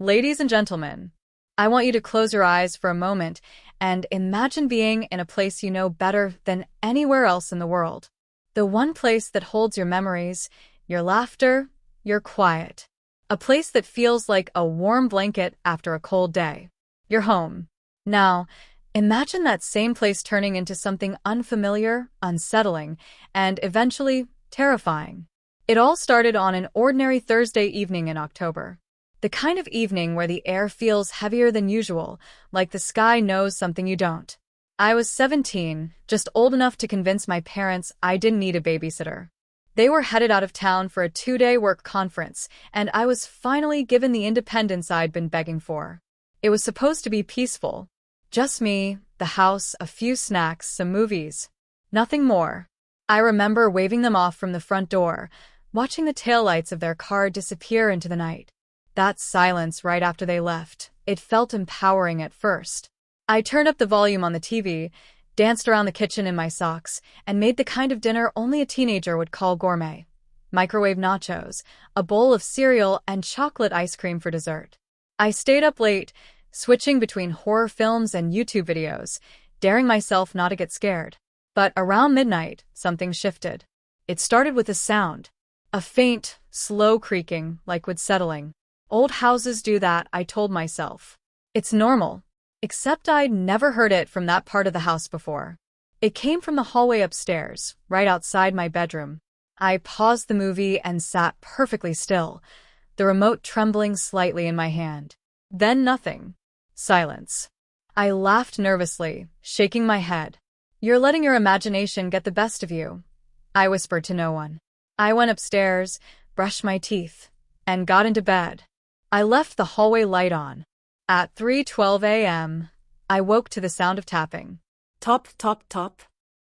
Ladies and gentlemen, I want you to close your eyes for a moment and imagine being in a place you know better than anywhere else in the world. The one place that holds your memories, your laughter, your quiet. A place that feels like a warm blanket after a cold day. Your home. Now, imagine that same place turning into something unfamiliar, unsettling, and eventually terrifying. It all started on an ordinary Thursday evening in October. The kind of evening where the air feels heavier than usual, like the sky knows something you don't. I was 17, just old enough to convince my parents I didn't need a babysitter. They were headed out of town for a 2-day work conference, and I was finally given the independence I'd been begging for. It was supposed to be peaceful. Just me, the house, a few snacks, some movies. Nothing more. I remember waving them off from the front door, watching the taillights of their car disappear into the night. That silence right after they left, it felt empowering at first. I turned up the volume on the TV, danced around the kitchen in my socks, and made the kind of dinner only a teenager would call gourmet. Microwave nachos, a bowl of cereal, and chocolate ice cream for dessert. I stayed up late, switching between horror films and YouTube videos, daring myself not to get scared. But around midnight, something shifted. It started with a sound. A faint, slow creaking, like wood settling. Old houses do that, I told myself. It's normal. Except I'd never heard it from that part of the house before. It came from the hallway upstairs, right outside my bedroom. I paused the movie and sat perfectly still, the remote trembling slightly in my hand. Then nothing. Silence. I laughed nervously, shaking my head. You're letting your imagination get the best of you, I whispered to no one. I went upstairs, brushed my teeth, and got into bed. I left the hallway light on. At 3:12 a.m., I woke to the sound of tapping. Top, top, top.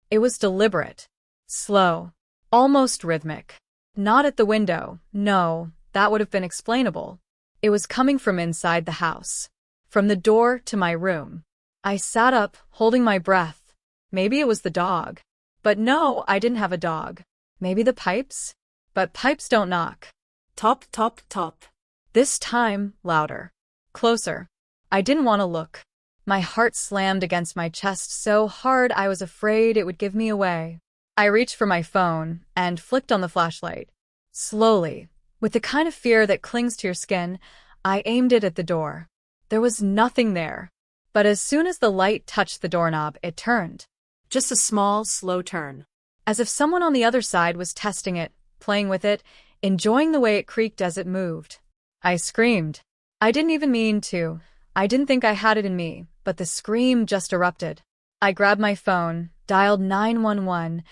It was deliberate, slow, almost rhythmic. Not at the window, no, that would have been explainable. It was coming from inside the house, from the door to my room. I sat up, holding my breath. Maybe it was the dog. But no, I didn't have a dog. Maybe the pipes? But pipes don't knock. Top, top, top. This time, louder. Closer. I didn't want to look. My heart slammed against my chest so hard I was afraid it would give me away. I reached for my phone and flicked on the flashlight. Slowly, with the kind of fear that clings to your skin, I aimed it at the door. There was nothing there. But as soon as the light touched the doorknob, it turned. Just a small, slow turn. As if someone on the other side was testing it, playing with it, enjoying the way it creaked as it moved. I screamed. I didn't even mean to. I didn't think I had it in me, but the scream just erupted. I grabbed my phone, dialed 911,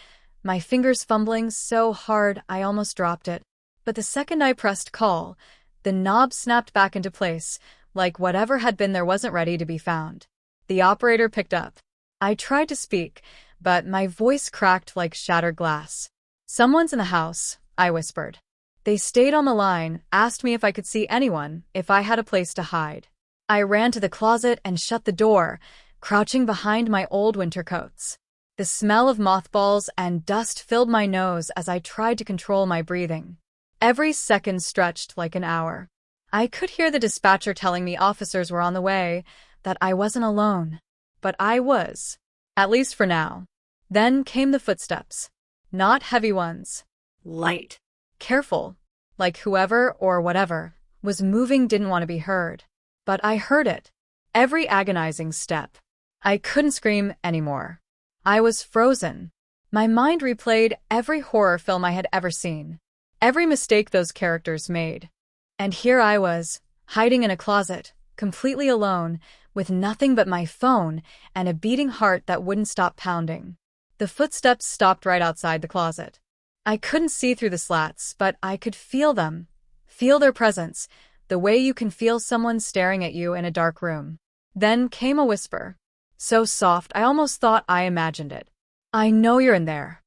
my fingers fumbling so hard I almost dropped it. But the second I pressed call, the knob snapped back into place, like whatever had been there wasn't ready to be found. The operator picked up. I tried to speak, but my voice cracked like shattered glass. Someone's in the house, I whispered. They stayed on the line, asked me if I could see anyone, if I had a place to hide. I ran to the closet and shut the door, crouching behind my old winter coats. The smell of mothballs and dust filled my nose as I tried to control my breathing. Every second stretched like an hour. I could hear the dispatcher telling me officers were on the way, that I wasn't alone. But I was. At least for now. Then came the footsteps. Not heavy ones. Light. Careful. Like whoever or whatever was moving didn't want to be heard. But I heard it. Every agonizing step. I couldn't scream anymore. I was frozen. My mind replayed every horror film I had ever seen. Every mistake those characters made. And here I was, hiding in a closet, completely alone, with nothing but my phone and a beating heart that wouldn't stop pounding. The footsteps stopped right outside the closet. I couldn't see through the slats, but I could feel them. Feel their presence, the way you can feel someone staring at you in a dark room. Then came a whisper. So soft, I almost thought I imagined it. I know you're in there.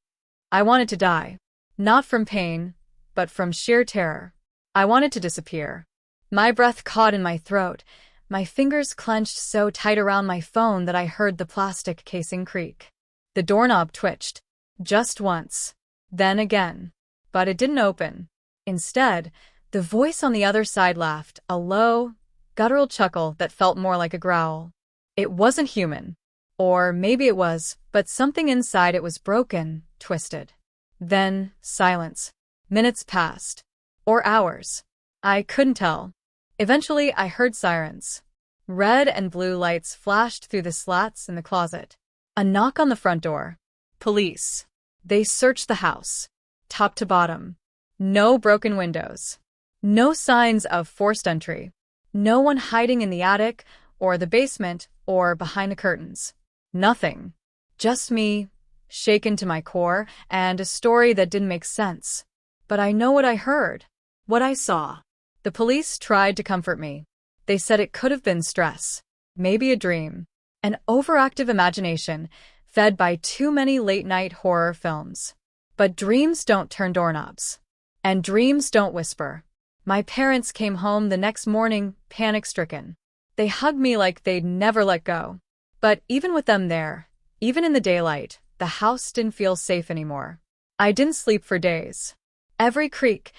I wanted to die. Not from pain, but from sheer terror. I wanted to disappear. My breath caught in my throat. My fingers clenched so tight around my phone that I heard the plastic casing creak. The doorknob twitched. Just once. Then again. But it didn't open. Instead, the voice on the other side laughed, a low, guttural chuckle that felt more like a growl. It wasn't human. Or maybe it was, but something inside it was broken, twisted. Then, silence. Minutes passed. Or hours. I couldn't tell. Eventually, I heard sirens. Red and blue lights flashed through the slats in the closet. A knock on the front door. Police. They searched the house. Top to bottom. No broken windows. No signs of forced entry. No one hiding in the attic, or the basement, or behind the curtains. Nothing. Just me, shaken to my core, and a story that didn't make sense. But I know what I heard. What I saw. The police tried to comfort me. They said it could have been stress. Maybe a dream. An overactive imagination, fed by too many late-night horror films. But dreams don't turn doorknobs. And dreams don't whisper. My parents came home the next morning, panic-stricken. They hugged me like they'd never let go. But even with them there, even in the daylight, the house didn't feel safe anymore. I didn't sleep for days. Every creak,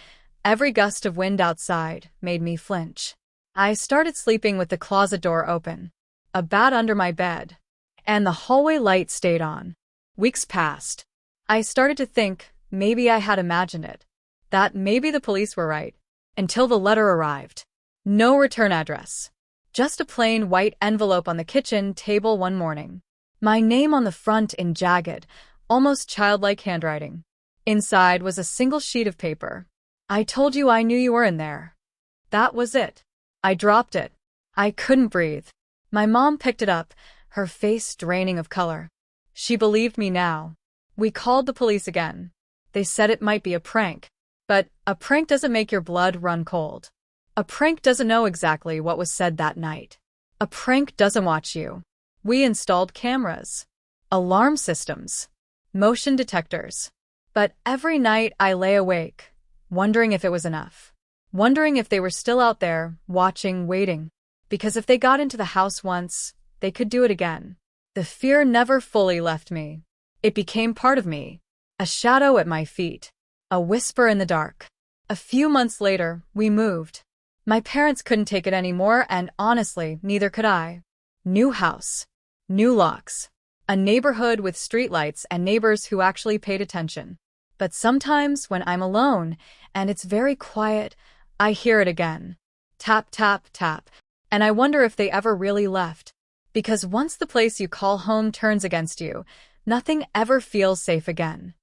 every gust of wind outside made me flinch. I started sleeping with the closet door open, a bat under my bed, and the hallway light stayed on. Weeks passed. I started to think maybe I had imagined it, that maybe the police were right, until the letter arrived. No return address. Just a plain white envelope on the kitchen table one morning. My name on the front in jagged, almost childlike handwriting. Inside was a single sheet of paper. I told you I knew you were in there. That was it. I dropped it. I couldn't breathe. My mom picked it up, her face draining of color. She believed me now. We called the police again. They said it might be a prank. But a prank doesn't make your blood run cold. A prank doesn't know exactly what was said that night. A prank doesn't watch you. We installed cameras, alarm systems, motion detectors. But every night I lay awake, wondering if it was enough. Wondering if they were still out there, watching, waiting. Because if they got into the house once, they could do it again. The fear never fully left me. It became part of me. A shadow at my feet. A whisper in the dark. A few months later, we moved. My parents couldn't take it anymore, and honestly, neither could I. New house. New locks. A neighborhood with streetlights and neighbors who actually paid attention. But sometimes, when I'm alone, and it's very quiet, I hear it again. Tap, tap, tap. And I wonder if they ever really left. Because once the place you call home turns against you, nothing ever feels safe again.